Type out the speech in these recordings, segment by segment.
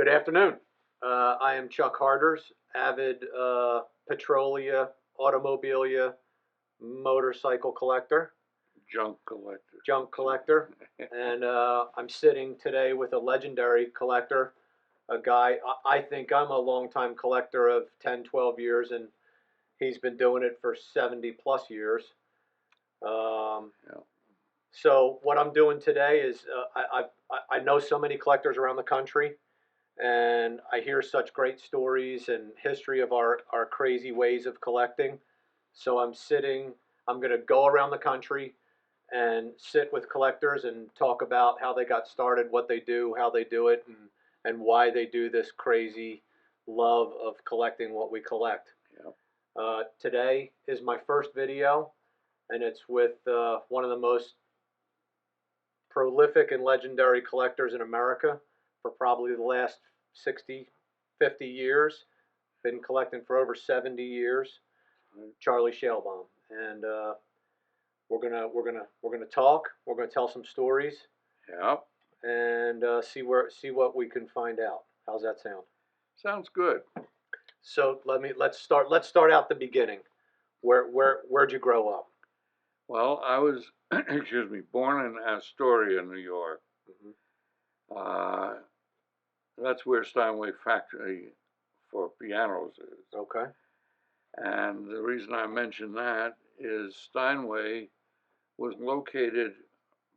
Good afternoon. I am Chuck Harders, avid Petrolia, Automobilia, motorcycle collector, Junk collector. junk collector, and I'm sitting today with a legendary collector, a guy. I think I'm a longtime collector of 10, 12 years, and he's been doing it for 70 plus years. Um, Yeah. so what I'm doing today is I know so many collectors around the country, and I hear such great stories and history of our crazy ways of collecting. So I'm going to go around the country and sit with collectors and talk about how they got started, what they do, how they do it, and why they do this crazy love of collecting what we collect. Yeah. Today is my first video, and it's with one of the most prolific and legendary collectors in America for probably the last 60, 50 years. Been collecting for over 70 years. Charlie Schalebaum, and we're gonna talk. We're gonna tell some stories Yeah. and see what we can find out. How's that sound? Sounds good. So let's start out the beginning. Where'd you grow up? Well, I was, excuse me, born in Astoria, New York. Hmm. Uh, that's where Steinway Factory for Pianos is. Okay. And the reason I mention that is Steinway was located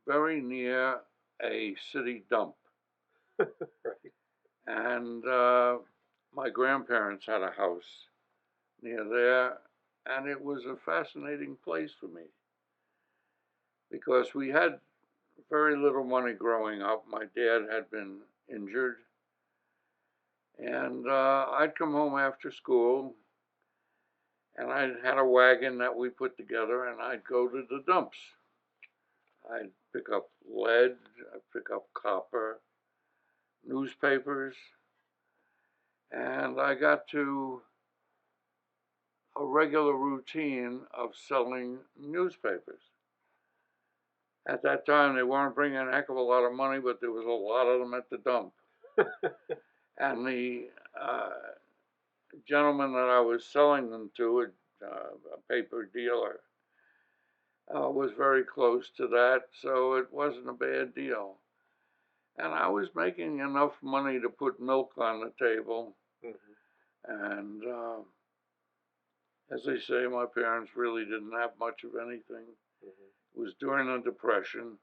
very near a city dump. Right. And my grandparents had a house near there, and it was a fascinating place for me because we had very little money growing up. My dad had been injured, and I'd come home after school, and I had a wagon that we put together, and I'd go to the dumps. I'd pick up lead, I'd pick up copper, newspapers, and I got to a regular routine of selling newspapers. At that time, they weren't bringing a heck of a lot of money, but there was a lot of them at the dump. And the gentleman that I was selling them to, a paper dealer, was very close to that, so it wasn't a bad deal. And I was making enough money to put milk on the table. Hmm. And as they say, my parents really didn't have much of anything. Hmm. It was during the Depression.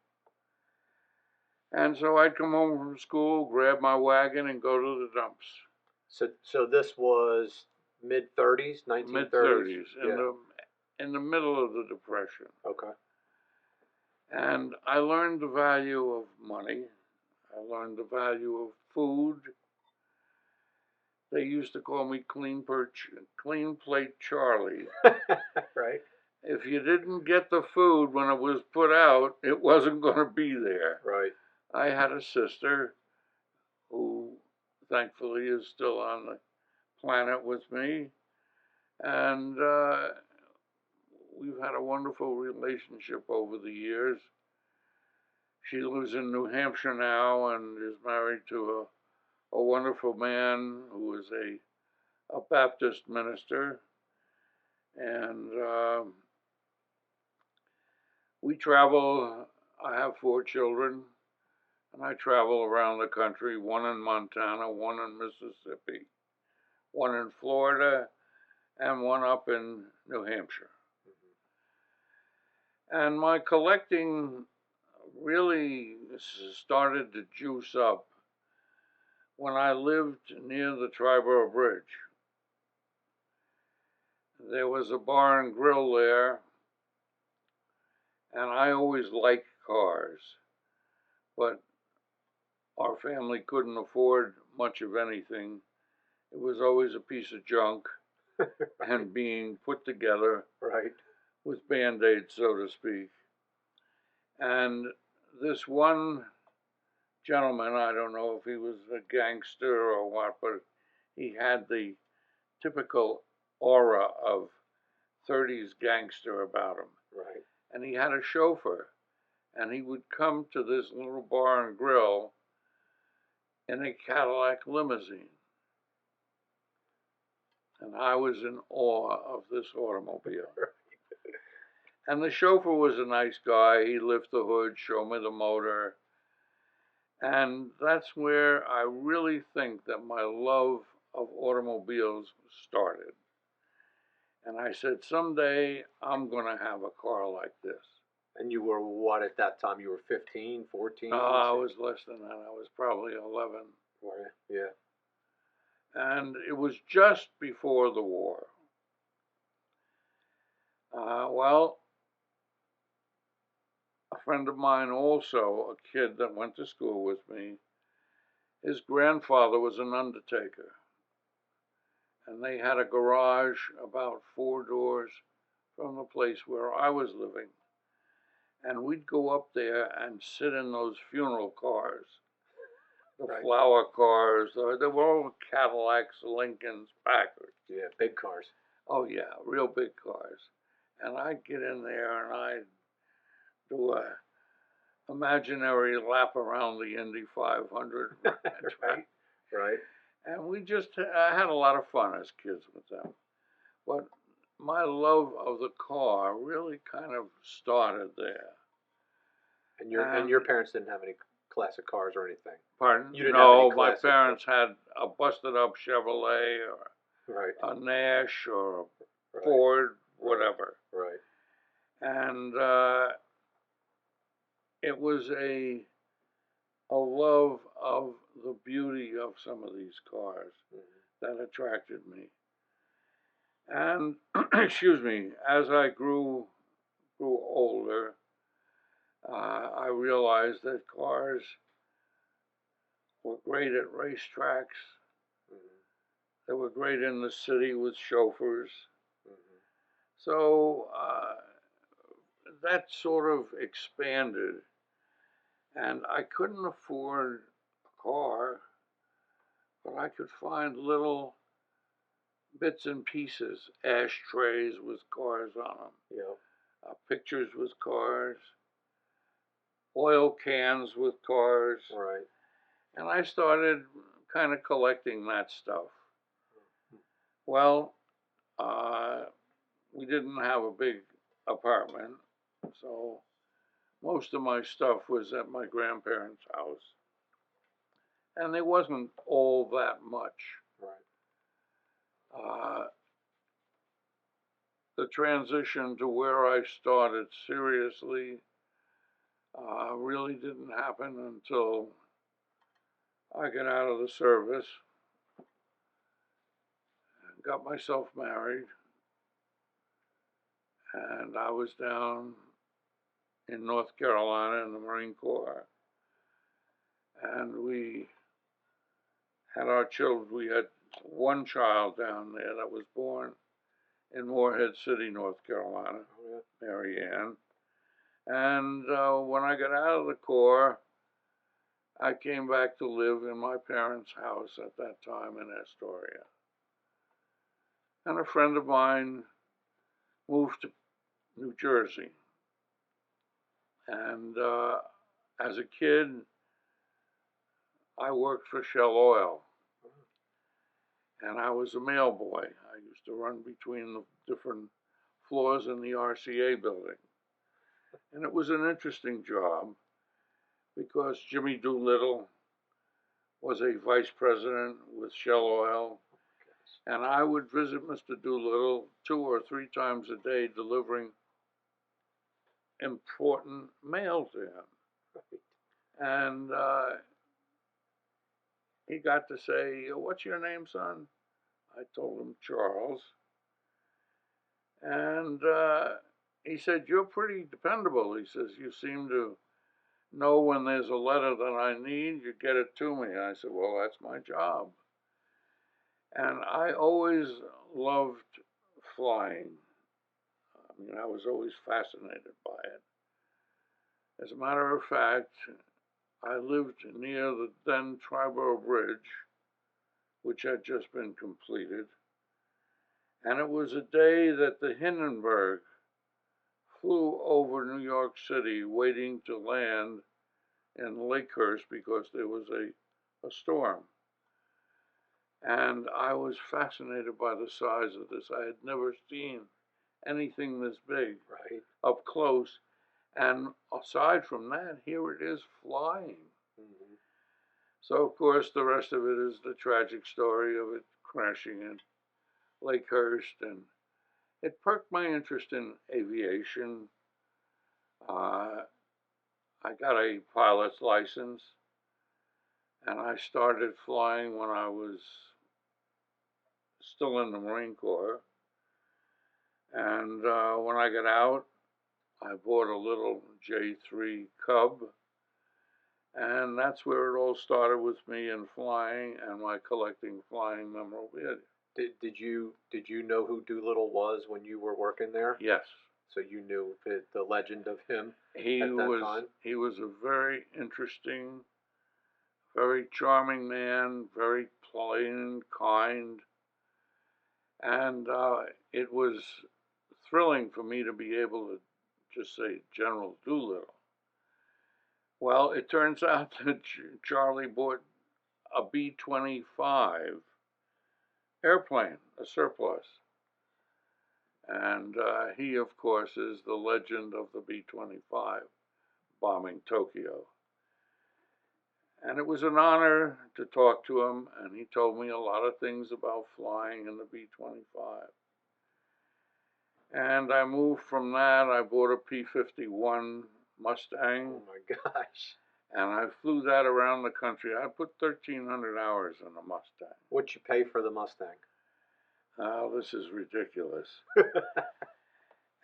And so I'd come home from school, grab my wagon, and go to the dumps. So this was mid 30s, Mid 1930s. 30s, Yeah. in the middle of the Depression. Okay. And I learned the value of money. I learned the value of food. They used to call me Clean Plate Charlie. Right. If you didn't get the food when it was put out, it wasn't going to be there. Right. I had a sister who thankfully is still on the planet with me, and we've had a wonderful relationship over the years. She lives in New Hampshire now and is married to a wonderful man who is a Baptist minister, and we travel. I have 4 children, and I travel around the country, one in Montana, one in Mississippi, one in Florida, and one up in New Hampshire. And my collecting really started to juice up when I lived near the Triborough Bridge. There was a bar and grill there, and I always liked cars, but our family couldn't afford much of anything. It was always a piece of junk and being put together Right. with Band-Aids, so to speak. And this one gentleman, I don't know if he was a gangster or what, but he had the typical aura of 30s gangster about him. Right. And he had a chauffeur, and he would come to this little bar and grill in a Cadillac limousine. And I was in awe of this automobile. And the chauffeur was a nice guy. He'd lift the hood, show me the motor. And that's where I really think that my love of automobiles started. And I said, someday I'm going to have a car like this. And you were what at that time? You were 15, 14? No, I was less than that. I was probably 11. Were you? Yeah. And it was just before the war. Well, a friend of mine also, a kid that went to school with me, his grandfather was an undertaker. And they had a garage about 4 doors from the place where I was living. And we'd go up there and sit in those funeral cars, the Right. flower cars. They were all Cadillacs, Lincolns, Packards. Yeah, big cars. Oh yeah, real big cars. And I'd get in there and I'd do a imaginary lap around the Indy 500. Right. Right. And we just had a lot of fun as kids with them. But my love of the car really kind of started there. And your parents didn't have any classic cars or anything? Pardon? You didn't have any No, my classic parents had a busted up Chevrolet or Right. a Nash or a Right. Ford, whatever. Right. And it was a love of the beauty of some of these cars that attracted me. And excuse me, as I grew older, I realized that cars were great at racetracks. They were great in the city with chauffeurs. So that sort of expanded. And I couldn't afford a car, but I could find little bits and pieces, ashtrays with cars on them, Yeah. pictures with cars, oil cans with cars. Right. And I started kind of collecting that stuff. Well, we didn't have a big apartment, so most of my stuff was at my grandparents' house. And there wasn't all that much. Right. The transition to where I started seriously really didn't happen until I got out of the service, got myself married, and I was down in North Carolina in the Marine Corps. And we had our children. We had one child down there that was born in Morehead City, North Carolina, Mary Ann. And when I got out of the Corps, I came back to live in my parents' house at that time in Astoria. And a friend of mine moved to New Jersey. And as a kid, I worked for Shell Oil. And I was a mail boy. I used to run between the different floors in the RCA building. And it was an interesting job because Jimmy Doolittle was a vice president with Shell Oil. And I would visit Mr. Doolittle 2 or 3 times a day delivering important mail to him. And he got to say, "What's your name, son?" I told him Charles. And he said, "You're pretty dependable." He says, "You seem to know when there's a letter that I need, you get it to me." I said, "Well, that's my job." And I always loved flying. I mean, I was always fascinated by it. As a matter of fact, I lived near the then Triborough Bridge, which had just been completed. And it was a day that the Hindenburg flew over New York City waiting to land in Lakehurst because there was a a storm. And I was fascinated by the size of this. I had never seen anything this big Right. up close. And aside from that, here it is flying. Mm-hmm. So, of course, the rest of it is the tragic story of it crashing in Lakehurst. And it perked my interest in aviation. Uh, I got a pilot's license, and I started flying when I was still in the Marine Corps. And when I got out, I bought a little J3 Cub, and that's where it all started with me in flying and my collecting flying memorabilia. Did you know who Doolittle was when you were working there? Yes. So you knew the legend of him He at that was time? he was a very interesting, very charming man, very plain, kind, and it was thrilling for me to be able to just say General Doolittle. Well, it turns out that Charlie bought a B-25 airplane, a surplus. And he, of course, is the legend of the B-25 bombing Tokyo. And it was an honor to talk to him, and he told me a lot of things about flying in the B-25. And I moved from that. I bought a P-51 Mustang. Oh my gosh. And I flew that around the country. I put 1,300 hours in a Mustang. What'd you pay for the Mustang? Oh, this is ridiculous.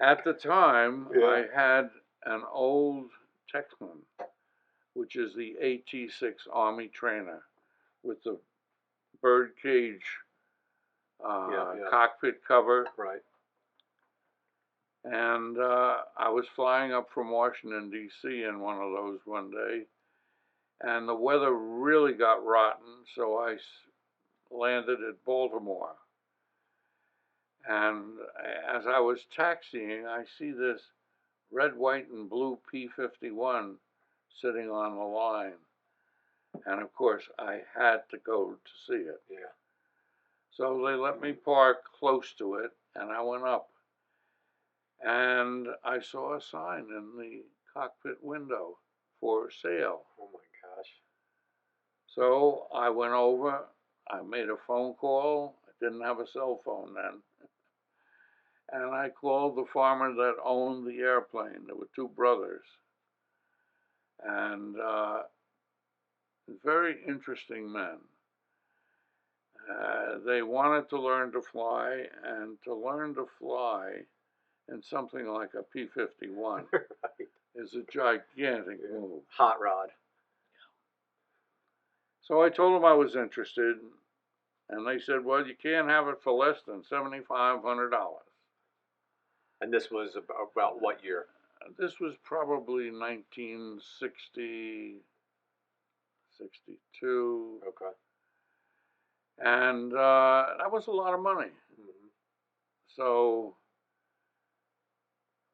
At the time, Yeah. I had an old Texman, which is the AT-6 Army trainer with the birdcage cockpit cover. Right. And I was flying up from Washington, D.C. in one of those one day, and the weather really got rotten, so I landed at Baltimore. And as I was taxiing, I see this red, white, and blue P-51 sitting on the line. And of course, I had to go to see it. Yeah. So they let me park close to it, and I went up. And I saw a sign in the cockpit window for sale. Oh my gosh. So I went over, I made a phone call. I didn't have a cell phone then. And I called the farmer that owned the airplane. There were two brothers. And very interesting men. They wanted to learn to fly, and to learn to fly in something like a P-51 Right. is a gigantic move. Hot rod. So I told them I was interested, and they said, well, you can't have it for less than $7,500. And this was about what year? This was probably 1960, 62. Okay. And that was a lot of money. Mm-hmm. So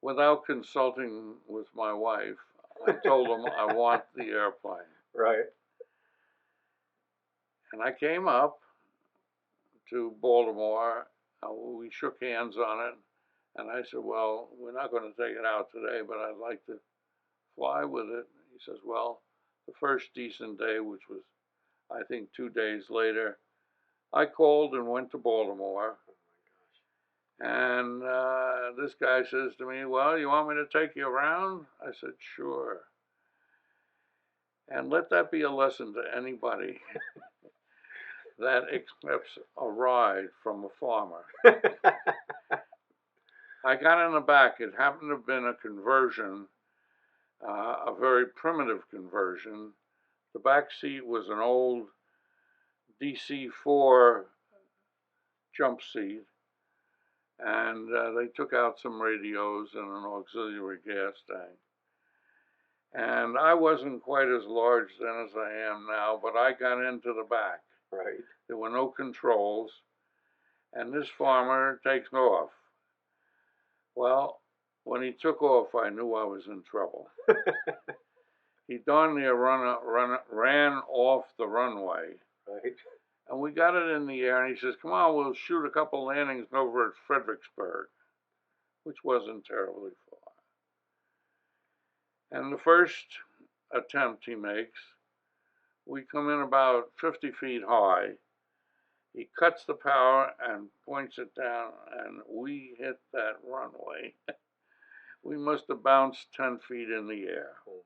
without consulting with my wife, I told them I want the airplane. Right. And I came up to Baltimore. We shook hands on it. And I said, well, we're not going to take it out today, but I'd like to fly with it. He says, well, the first decent day, which was, I think, 2 days later, I called and went to Baltimore. And this guy says to me, well, you want me to take you around? I said, sure. And let that be a lesson to anybody that accepts a ride from a farmer. I got in the back. It happened to have been a conversion, a very primitive conversion. The back seat was an old DC-4 jump seat, and they took out some radios and an auxiliary gas tank. And I wasn't quite as large then as I am now, but I got into the back. Right. There were no controls, and this farmer takes off. Well, when he took off, I knew I was in trouble. he darn near ran off the runway. Right. And we got it in the air, and he says, come on, we'll shoot a couple landings over at Fredericksburg, which wasn't terribly far. And the first attempt he makes, we come in about 50 feet high. He cuts the power and points it down, and we hit that runway. We must have bounced 10 feet in the air. Oh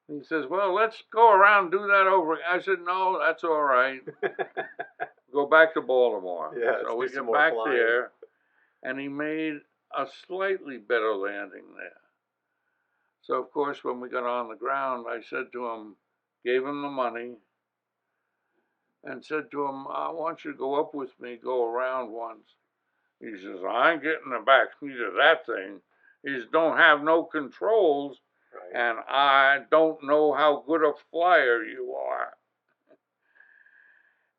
He says, well, let's go around and do that over again. I said, no, that's all right. my gosh. Go back to Baltimore. Yeah, So let's we do some get more back flying. there, and he made a slightly better landing there. So, of course, when we got on the ground, I said to him, gave him the money, and said to him, I want you to go up with me, go around once. He says, I ain't getting the back seat of that thing. He says, don't have no controls, Right. and I don't know how good a flyer you are.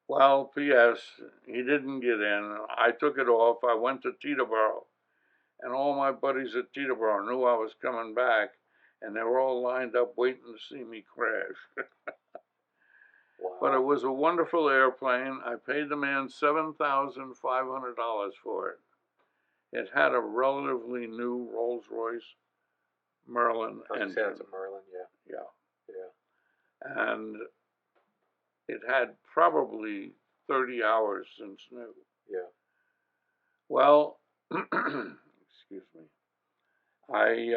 Well, P.S., he didn't get in. I took it off. I went to Teterboro, and all my buddies at Teterboro knew I was coming back, and they were all lined up waiting to see me crash. Wow. But it was a wonderful airplane. I paid the man $7,500 for it. It had a relatively new Rolls-Royce Merlin I was engine. gonna say that's a Merlin, yeah. Yeah. Yeah. And it had probably 30 hours since new. Yeah. Well, excuse me. I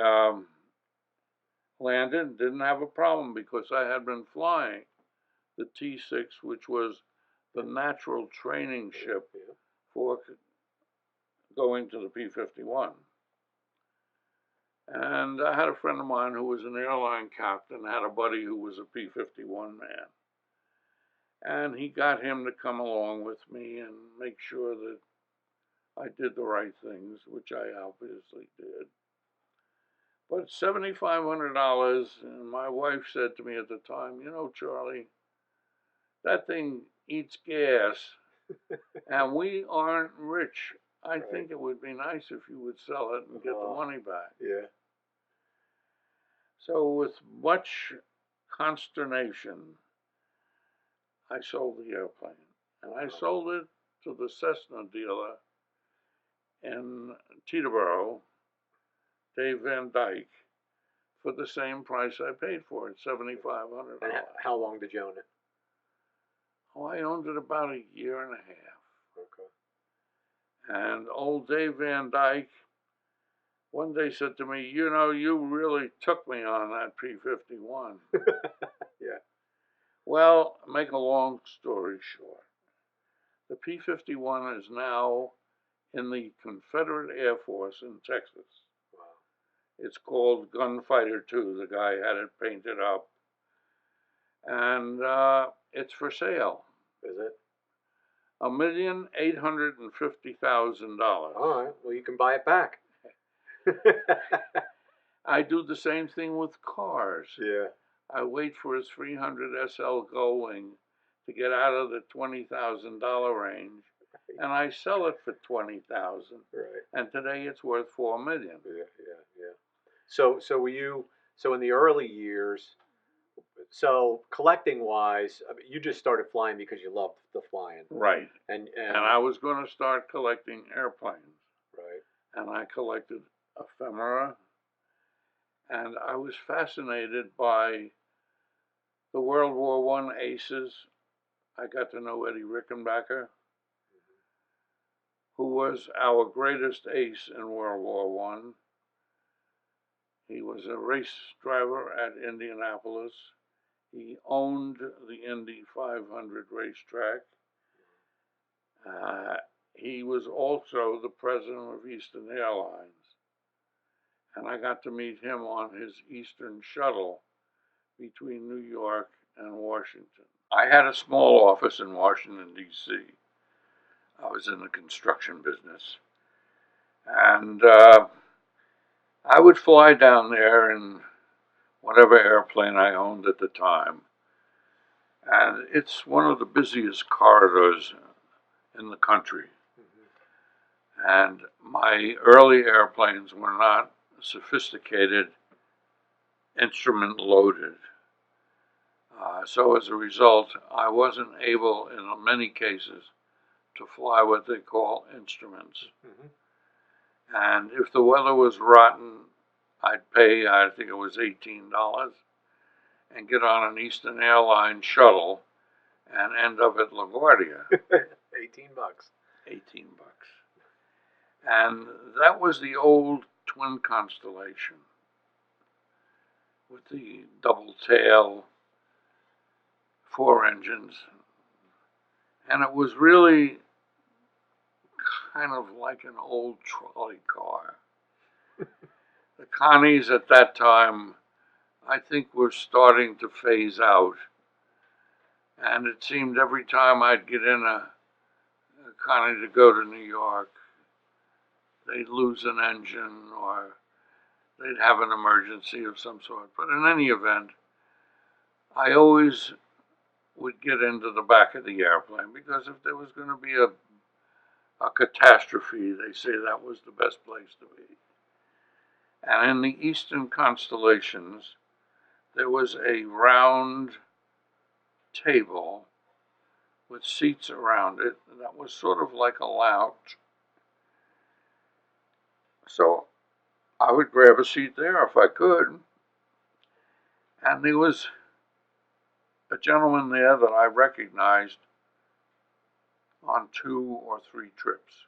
landed, didn't have a problem because I had been flying the T6, which was the natural training ship Yeah. for going to the P-51. And I had a friend of mine who was an airline captain, had a buddy who was a P-51 man. And he got him to come along with me and make sure that I did the right things, which I obviously did. But $7,500, and my wife said to me at the time, you know, Charlie, that thing eats gas, and we aren't rich. I think it would be nice if you would sell it and get the money back. Yeah. So with much consternation, I sold the airplane. And I sold it to the Cessna dealer in Teterboro, Dave Van Dyke, for the same price I paid for it, $7,500. And how long did you own it? Oh, I owned it about a year and a half. Okay. And old Dave Van Dyke one day said to me, you know, you really took me on that P-51. Yeah. Well, make a long story short, the P-51 is now in the Confederate Air Force in Texas. Wow. It's called Gunfighter II. The guy had it painted up. And it's for sale. Is it? $1,850,000. All right. Well, you can buy it back. I do the same thing with cars. Yeah. I wait for a 300 SL Gullwing to get out of the $20,000 range, and I sell it for $20,000. Right. And today it's worth $4 million. Yeah. So were you? So in the early years, so collecting wise, I mean, you just started flying because you loved the flying. Right. And I was going to start collecting airplanes. Right. And I collected ephemera, and I was fascinated by the World War I aces. I got to know Eddie Rickenbacker, who was our greatest ace in World War I. He was a race driver at Indianapolis. He owned the Indy 500 racetrack. He was also the president of Eastern Airlines. And I got to meet him on his Eastern shuttle between New York and Washington. I had a small office in Washington, D.C. I was in the construction business. And I would fly down there in whatever airplane I owned at the time. And it's one of the busiest corridors in the country. And my early airplanes were not sophisticated instrument loaded. So as a result, I wasn't able, in many cases, to fly what they call instruments. Mm-hmm. And if the weather was rotten, I'd pay, I think it was $18, and get on an Eastern Airlines shuttle and end up at LaGuardia. 18 bucks. 18 bucks. And that was the old twin Constellation with the double tail, 4 engines. And it was really kind of like an old trolley car. The Connies at that time, I think, were starting to phase out. And it seemed every time I'd get in a Connie to go to New York, they'd lose an engine or they'd have an emergency of some sort. But in any event, I always would get into the back of the airplane because if there was going to be a catastrophe, they say that was the best place to be. And in the Eastern Constellations, there was a round table with seats around it that was sort of like a lounge. So I would grab a seat there if I could. And there was a gentleman there that I recognized on 2 or 3 trips.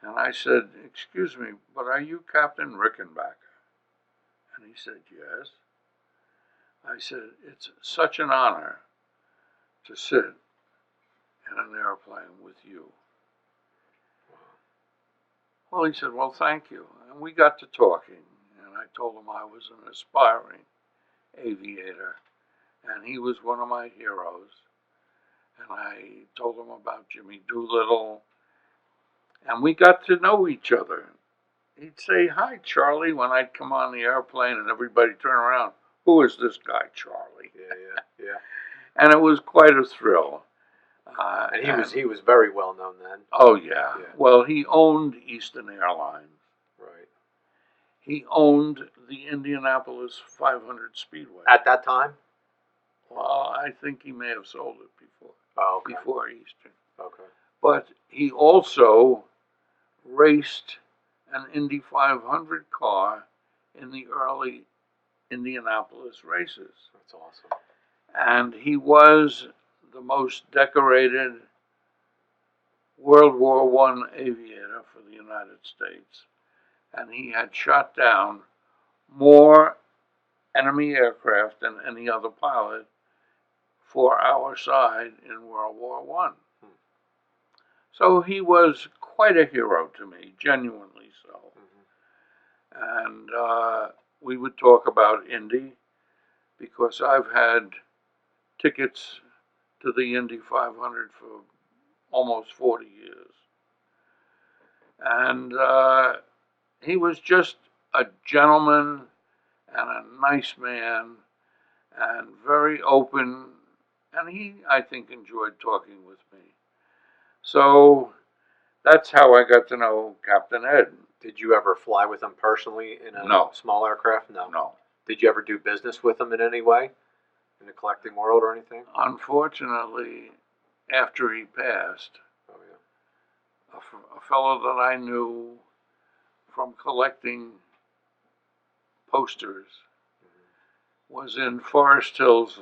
And I said, "Excuse me, but are you Captain Rickenbacker?" And he said, "Yes." I said, "It's such an honor to sit in an airplane with you." Well, he said, "Well, thank you." And we got to talking, and I told him I was an aspiring aviator, and he was one of my heroes. And I told him about Jimmy Doolittle, and we got to know each other. He'd say, "Hi, Charlie," when I'd come on the airplane, and everybody turn around. "Who is this guy, Charlie?" Yeah. And it was quite a thrill. And he was very well known then. Oh yeah. Well, he owned Eastern Airlines. Right. He owned the Indianapolis 500 Speedway. At that time? Well, I think he may have sold it before. Oh, okay. Before Eastern. Okay. But he also raced an Indy 500 car in the early Indianapolis races. That's awesome. And he was the most decorated World War I aviator for the United States. And he had shot down more enemy aircraft than any other pilot for our side in World War I. So he was quite a hero to me, genuinely so. Mm-hmm. And we would talk about Indy because I've had tickets to the Indy 500 for almost 40 years. And he was just a gentleman and a nice man and very open. And he, I think, enjoyed talking with me. So that's how I got to know Captain Ed. Did you ever fly with him personally in a small aircraft? No. No. Did you ever do business with him in any way? In the collecting world or anything? Unfortunately, after he passed, a fellow that I knew from collecting posters was in Forest Hills,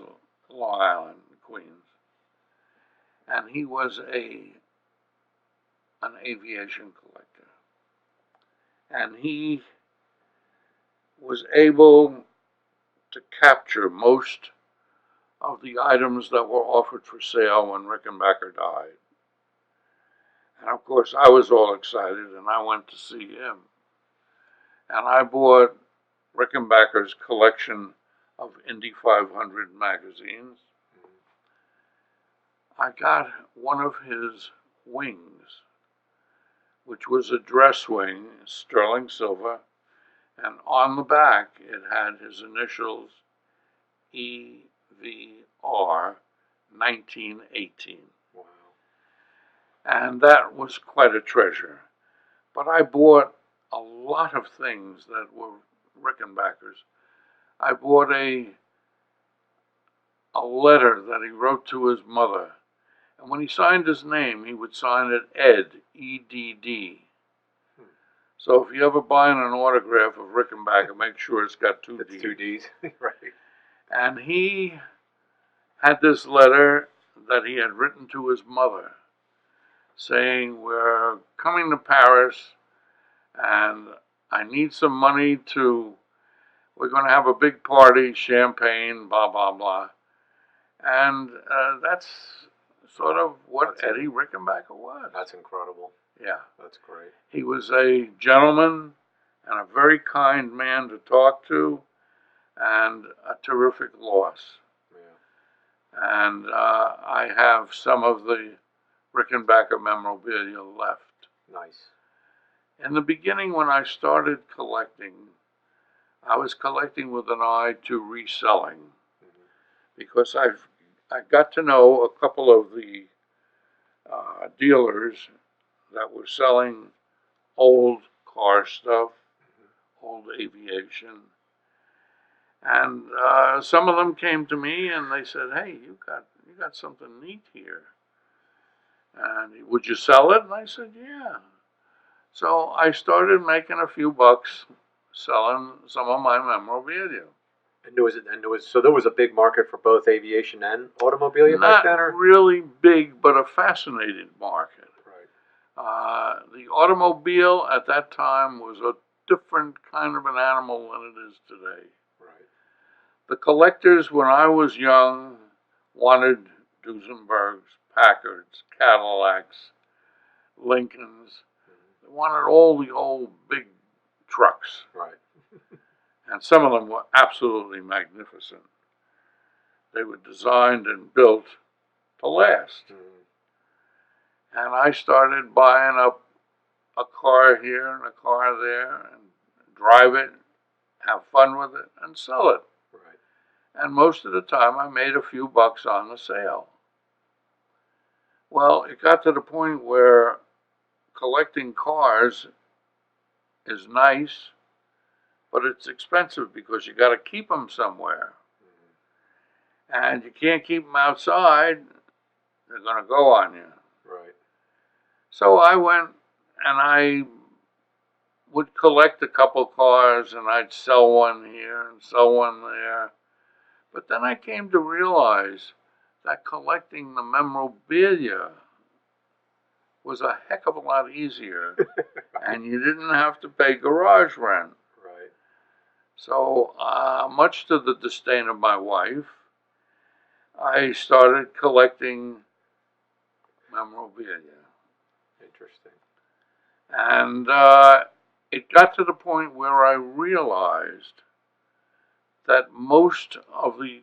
Long Island, Queens. And he was an aviation collector. And he was able to capture most of the items that were offered for sale when Rickenbacker died. And of course, I was all excited, and I went to see him. And I bought Rickenbacker's collection of Indy 500 magazines. I got one of his wings, which was a dress wing, sterling silver, and on the back it had his initials, EVR 1918. Wow. And that was quite a treasure. But I bought a lot of things that were Rickenbacker's. I bought a letter that he wrote to his mother. And when he signed his name, he would sign it Ed, E-D-D. So if you ever buying an autograph of Rickenbacker, make sure it's got two D's. Two D's, right. And he had this letter that he had written to his mother saying, we're coming to Paris and I need some money we're going to have a big party, champagne, blah, blah, blah. And that's sort of what Eddie Rickenbacker was. That's incredible. Yeah. That's great. He was a gentleman and a very kind man to talk to, and a terrific loss. Yeah. And I have some of the Rickenbacker memorabilia left. Nice. In the beginning, when I started collecting, I was collecting with an eye to reselling, because I got to know a couple of the dealers that were selling old car stuff, old aviation, and some of them came to me and they said, "Hey, you got something neat here, and would you sell it?" And I said, "Yeah." So I started making a few bucks selling some of my memorabilia. And so there was a big market for both aviation and automobilia back then, or? Not really big, but a fascinating market. Right. The automobile at that time was a different kind of an animal than it is today. Right. The collectors, when I was young, wanted Duesenbergs, Packards, Cadillacs, Lincolns. They wanted all the old big trucks. Right. And some of them were absolutely magnificent. They were designed and built to last. And I started buying up a car here and a car there and drive it, have fun with it, and sell it. Right. And most of the time I made a few bucks on the sale. Well, it got to the point where collecting cars is nice, but it's expensive because you got to keep them somewhere. And you can't keep them outside, they're going to go on you. Right. So I went and I would collect a couple cars and I'd sell one here and sell one there. But then I came to realize that collecting the memorabilia was a heck of a lot easier and you didn't have to pay garage rent. Right. So, much to the disdain of my wife, I started collecting memorabilia. Interesting. And it got to the point where I realized that most of the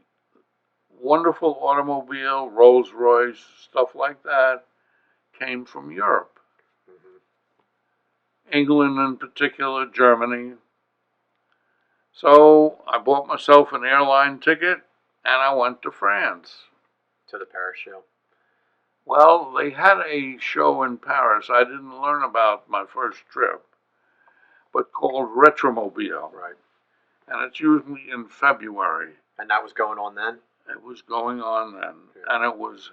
wonderful automobile, Rolls Royce, stuff like that, came from Europe. England in particular, Germany. So I bought myself an airline ticket and I went to France. To the Paris show? Well, they had a show in Paris I didn't learn about my first trip, but called Retromobile. Right. And it's usually in February. And that was going on then? It was going on then, and it was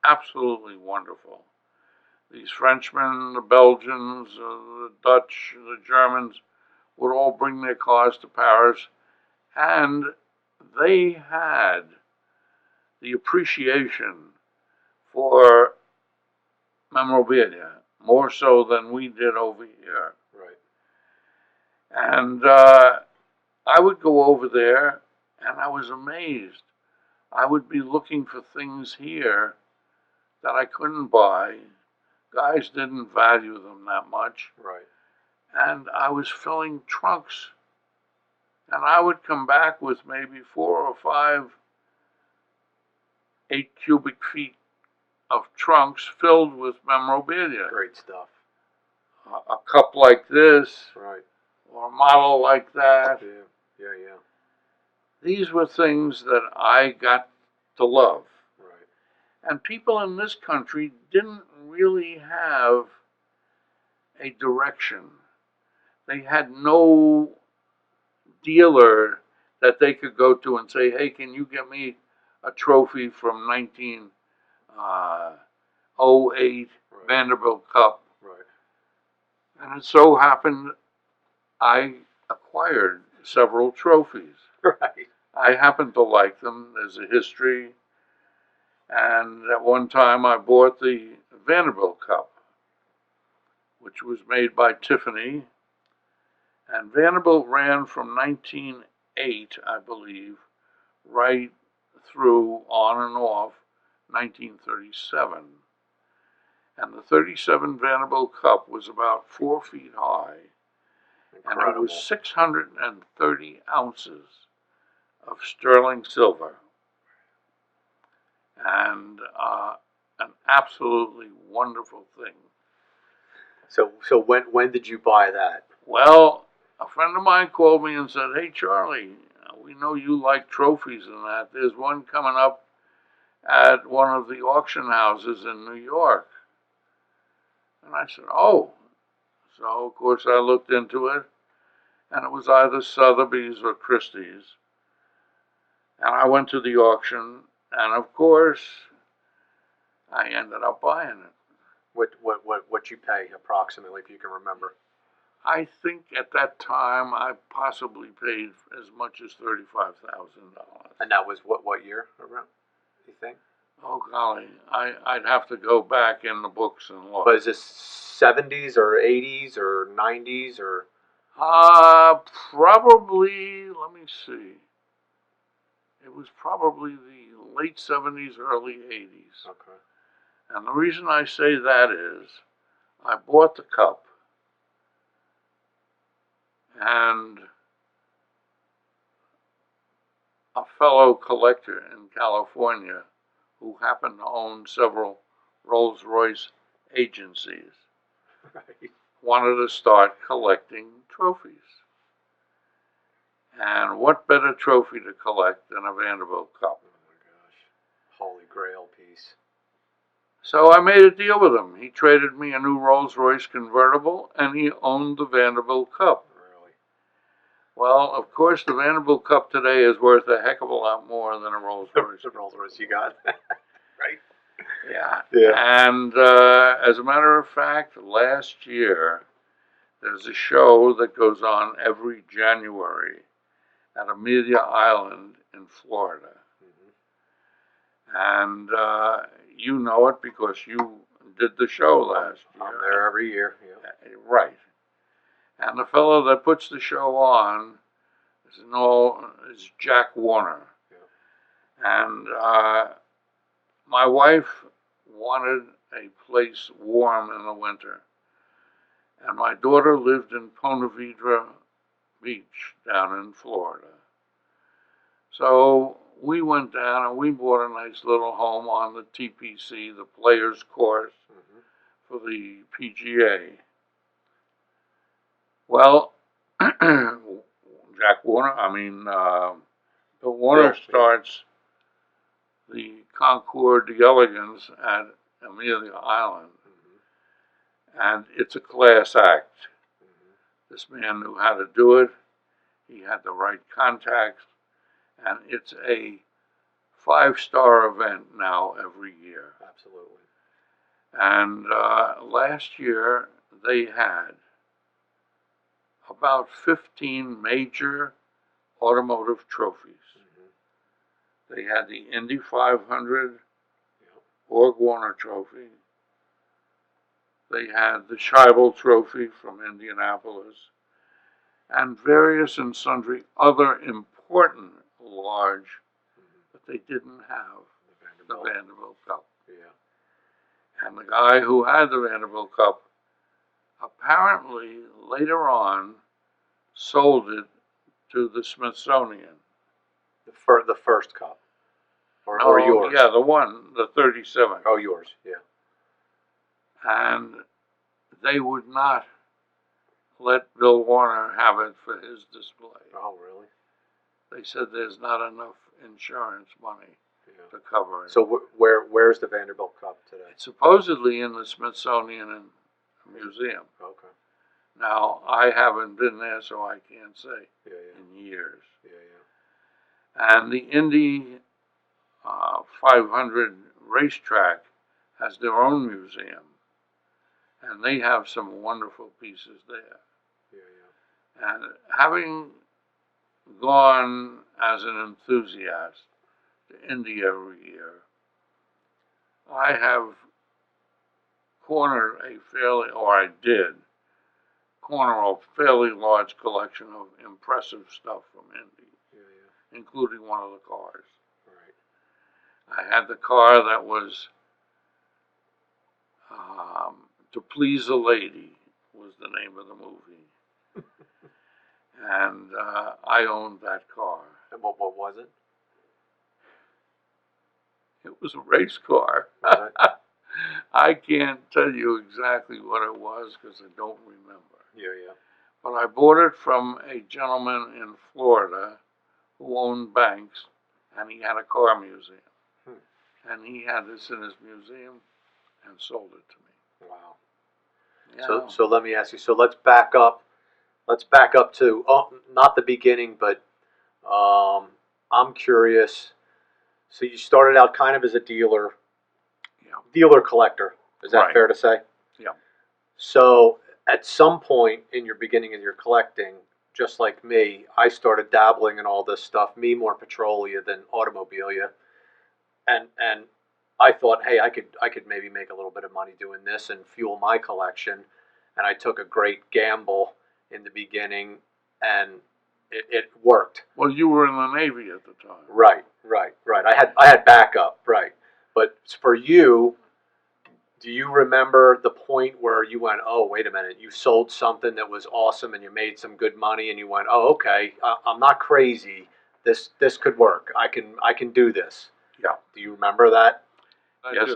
absolutely wonderful. These Frenchmen, the Belgians, the Dutch, the Germans would all bring their cars to Paris, and they had the appreciation for memorabilia, more so than we did over here. Right. And I would go over there, and I was amazed. I would be looking for things here that I couldn't buy. Guys didn't value them that much. Right. And I was filling trunks. And I would come back with maybe 4 or 5 8 cubic feet of trunks filled with memorabilia. Great stuff. A cup like this. Right. Or a model like that. Yeah. Yeah. These were things that I got to love. Right. And people in this country didn't really have a direction. They had no dealer that they could go to and say, hey, can you get me a trophy from 1908 Vanderbilt Cup? Right. And it so happened I acquired several trophies. Right. I happen to like them. There's a history. And at one time I bought the Vanderbilt Cup, which was made by Tiffany. And Vanderbilt ran from 1908, I believe, right through on and off 1937. And the 37 Vanderbilt Cup was about 4 feet high. Incredible. And it was 630 ounces of sterling silver. And an absolutely wonderful thing. So when did you buy that? Well, a friend of mine called me and said, hey, Charlie, we know you like trophies and that. There's one coming up at one of the auction houses in New York. And I said, oh. So, of course, I looked into it, and it was either Sotheby's or Christie's. And I went to the auction, and of course, I ended up buying it. What you pay approximately, if you can remember? I think at that time I possibly paid as much as $35,000. And that was what year around? You think? Oh golly, I'd have to go back in the books and look. But is this 70s or 80s or 90s or? Probably. Let me see. It was probably the late 70s, early 80s. Okay. And the reason I say that is, I bought the cup, and a fellow collector in California who happened to own several Rolls-Royce agencies Right. wanted to start collecting trophies. And what better trophy to collect than a Vanderbilt Cup? Oh my gosh. Holy grail piece. So I made a deal with him. He traded me a new Rolls-Royce convertible, and he owned the Vanderbilt Cup. Really? Well, of course, the Vanderbilt Cup today is worth a heck of a lot more than a Rolls-Royce. The Rolls-Royce you got. Right? Yeah. Yeah. And as a matter of fact, last year, there's a show that goes on every January at Amelia Island in Florida. And you know it because you did the show last year. I'm there every year. Yeah. Right. And the fellow that puts the show on is Jack Warner. Yeah. And my wife wanted a place warm in the winter. And my daughter lived in Ponte Vedra Beach down in Florida. So we went down and we bought a nice little home on the TPC, the Players Course, for the PGA. Well, Bill Warner starts the Concours d'Elegance at Amelia Island, and it's a class act. This man knew how to do it. He had the right contacts, and it's a 5-star event now every year. Absolutely. And last year they had about 15 major automotive trophies. They had the Indy 500 Borg Warner Trophy. They had the Schalebaum Trophy from Indianapolis, and various and sundry other important large, but they didn't have the Vanderbilt Cup. Yeah. And the guy who had the Vanderbilt Cup apparently later on sold it to the Smithsonian. The first cup. Or yours? Yeah, the 37. Oh, yours, yeah. And they would not let Bill Warner have it for his display. Oh, really? They said there's not enough insurance money to cover it. So where's the Vanderbilt Cup today? It's supposedly in the Smithsonian Museum. Okay. Now, I haven't been there, so I can't say in years. Yeah. And the Indy 500 racetrack has their own museum, and they have some wonderful pieces there. Yeah, And having gone as an enthusiast to Indy every year, I have cornered a fairly, or I did, corner a fairly large collection of impressive stuff from Indy, yeah, including one of the cars. right. I had the car that was To Please a Lady was the name of the movie, and I owned that car. And what was it? It was a race car. Was it? I can't tell you exactly what it was because I don't remember. Yeah. But I bought it from a gentleman in Florida who owned banks, and he had a car museum. And he had this in his museum and sold it to me. Wow. Yeah. So let me ask you. So let's back up. Let's back up to not the beginning, but I'm curious. So you started out kind of as a dealer collector. Is that Right. fair to say? Yeah. So at some point in your beginning of your collecting, just like me, I started dabbling in all this stuff. Me more Petrolia than Automobilia, and I thought, hey, I could maybe make a little bit of money doing this and fuel my collection. And I took a great gamble in the beginning, and it worked. Well, you were in the Navy at the time. Right. I had backup, right. But for you, do you remember the point where you went, oh, wait a minute, you sold something that was awesome and you made some good money, and you went, oh, okay, I'm not crazy. This could work. I can do this. Yeah. Do you remember that? Yes.